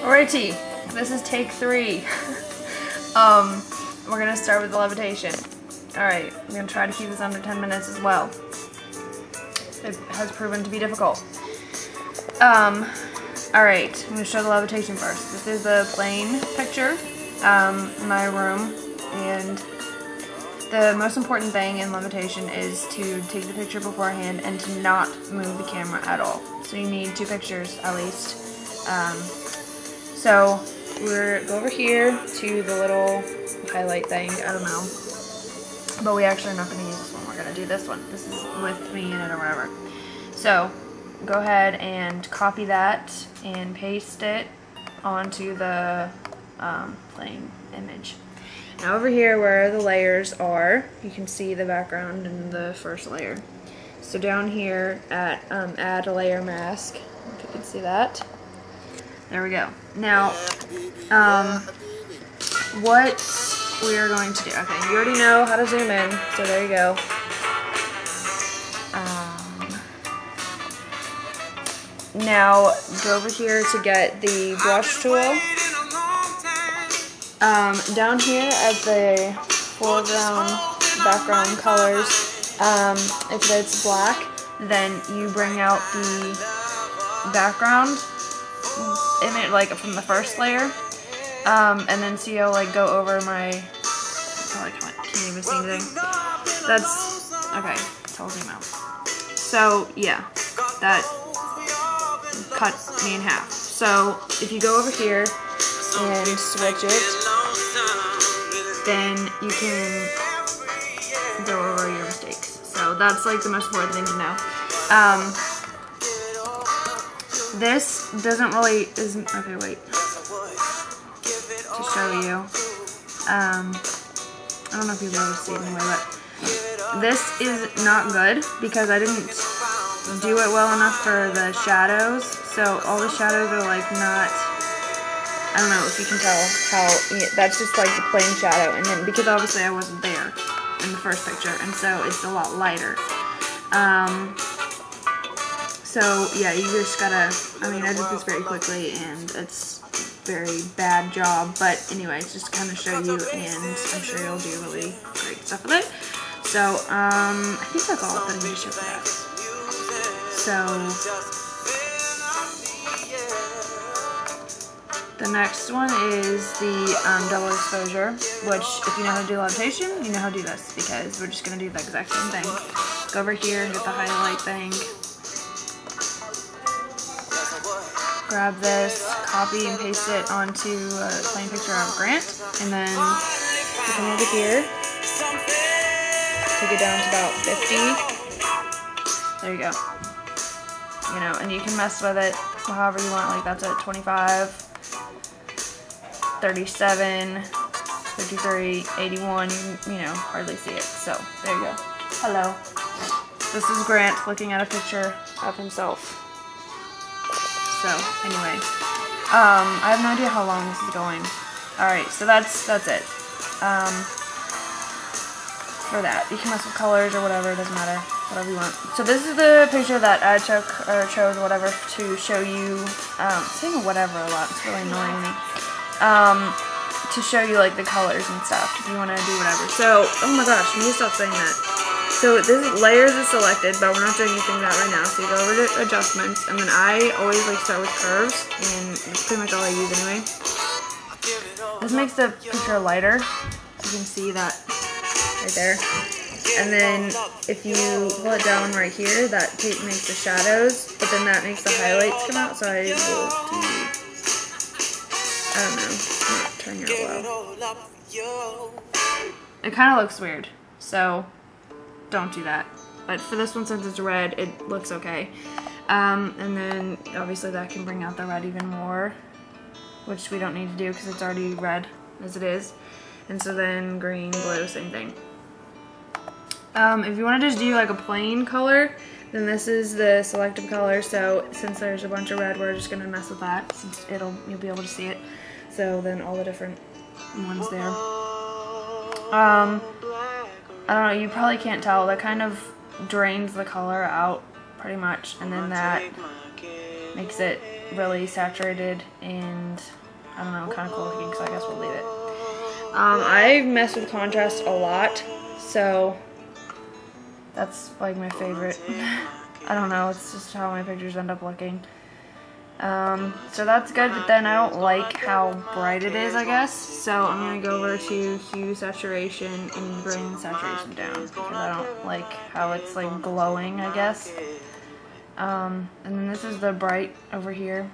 Alrighty, this is take 3. We're gonna start with the levitation. Alright, I'm gonna try to keep this under 10 minutes as well. It has proven to be difficult. Alright, I'm gonna show the levitation first. This is a plain picture in my room, and the most important thing in levitation is to take the picture beforehand and to not move the camera at all. So you need 2 pictures at least. So we're go over here to the little highlight thing. I don't know, but we actually are not going to use this one. We're going to do this one. This is with me in it or whatever. So go ahead and copy that and paste it onto the plain image. Now over here where the layers are, you can see the background in the first layer. So down here at add a layer mask, if you can see that. There we go. Now, what we are going to do, okay, you already know how to zoom in, so there you go. Now, go over here to get the brush tool. Down here at the foreground, background colors, if it's black, then you bring out the background image, like from the first layer, and then see how like go over my, probably can't even see anything. That's, okay, I'll zoom out. So yeah, that cut me in half. So if you go over here and switch it, then you can go over your mistakes. So that's like the most important thing to know. This doesn't really, okay, wait, to show you, I don't know if you'll be able to see it anyway, but this is not good because I didn't do it well enough for the shadows, so all the shadows are like not, I don't know if you can tell how, that's just like the plain shadow, and then because obviously I wasn't there in the first picture, and so it's a lot lighter. So yeah, you just gotta, I mean, I did this very quickly and it's a very bad job, but anyway, it's just to kind of show you, and I'm sure you'll do really great stuff with it. So, I think that's all that I need to show for that. So, the next one is the double exposure, which if you know how to do levitation, you know how to do this, because we're just gonna do the exact same thing. Go over here and get the highlight thing. Grab this, copy and paste it onto a plain picture of Grant, and then you come over here, take it down to about 50. There you go. You know, and you can mess with it however you want, like that's at 25, 37, 53, 81, you know, hardly see it. So, there you go. Hello. This is Grant looking at a picture of himself. So, anyway, I have no idea how long this is going. Alright, so that's it. For that. You can mess with colors or whatever, it doesn't matter. Whatever you want. So this is the picture that I took, or chose, whatever, to show you, saying whatever a lot, it's really annoying me. To show you, like, the colors and stuff, if you want to do whatever. So, oh my gosh, you need to stop saying that. So this layers is selected, but we're not doing anything with that right now. So you go over to adjustments, and then I always like start with curves, and that's pretty much all I use anyway. This makes the picture lighter. You can see that right there. And then if you pull it down right here, that makes the shadows, but then that makes the highlights come out. So I will do, I don't know, I'm not turning it low. It kind of looks weird, so don't do that. But for this one, since it's red, it looks okay. And then obviously that can bring out the red even more, which we don't need to do because it's already red as it is. And so then green, blue, same thing. If you want to just do like a plain color, then this is the selective color. So since there's a bunch of red, we're just gonna mess with that since you'll be able to see it. So then all the different ones there. I don't know, you probably can't tell. That kind of drains the color out pretty much, and then that makes it really saturated and, I don't know, kind of cool looking, so I guess we'll leave it. I mess with contrast a lot, so that's like my favorite. I don't know, it's just how my pictures end up looking. So that's good, but then I don't like how bright it is, I guess. So I'm going to go over to hue saturation and bring the saturation down because I don't like how it's like glowing, I guess. And then this is the bright over here,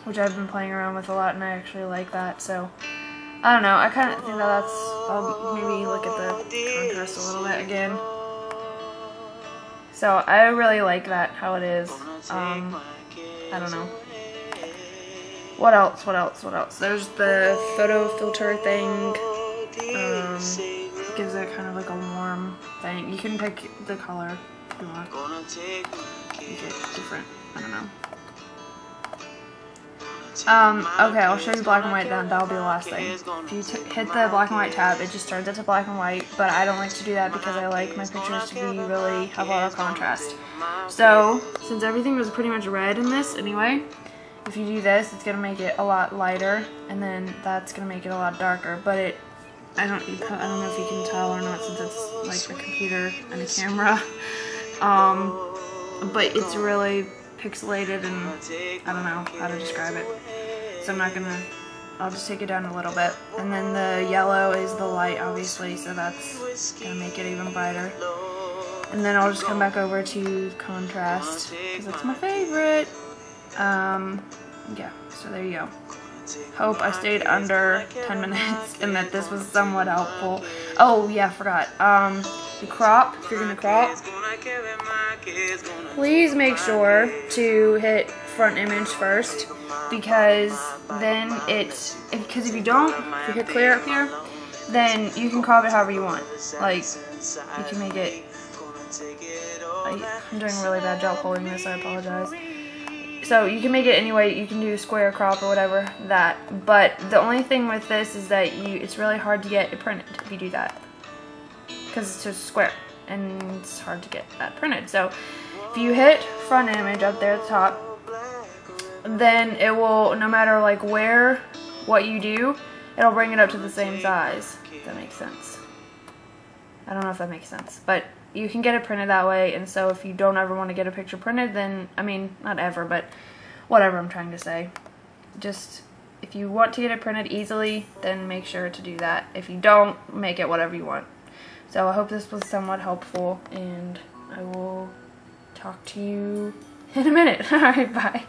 which I've been playing around with a lot, and I actually like that. So I don't know, I kind of think that that's, I'll maybe look at the contrast a little bit again. So I really like that, how it is. I don't know. What else? There's the photo filter thing. Gives it kind of like a warm thing. You can pick the color if you want. Make it different. I don't know. Okay, I'll show you black and white then. That'll be the last thing. If you hit the black and white tab, it just turns it to black and white, but I don't like to do that because I like my pictures to be really have a lot of contrast. So, since everything was pretty much red in this anyway, if you do this, it's going to make it a lot lighter, and then that's going to make it a lot darker, but I don't know if you can tell or not since it's like a computer and a camera, but it's really pixelated and I don't know how to describe it, so I'll just take it down a little bit. And then the yellow is the light, obviously, so that's gonna make it even brighter. And then I'll just come back over to contrast because that's my favorite. Yeah, so there you go. Hope I stayed under 10 minutes and that this was somewhat helpful. Oh yeah, I forgot. The crop, if you're gonna crop, please make sure to hit front image first, because then because if you don't, if you hit clear up here, then you can crop it however you want. Like, you can make it, I'm doing a really bad job holding this, I apologize. So you can make it any way, you can do square crop or whatever, but the only thing with this is that it's really hard to get it printed if you do that, because it's just square and it's hard to get that printed. So if you hit front image up there at the top, then it will, no matter like what you do, it'll bring it up to the same size, if that makes sense. I don't know if that makes sense, but you can get it printed that way. And so if you don't ever want to get a picture printed, then, I mean, not ever, but whatever I'm trying to say, just if you want to get it printed easily, then make sure to do that. If you don't, make it whatever you want. So I hope this was somewhat helpful, and I will talk to you in a minute. Alright, bye.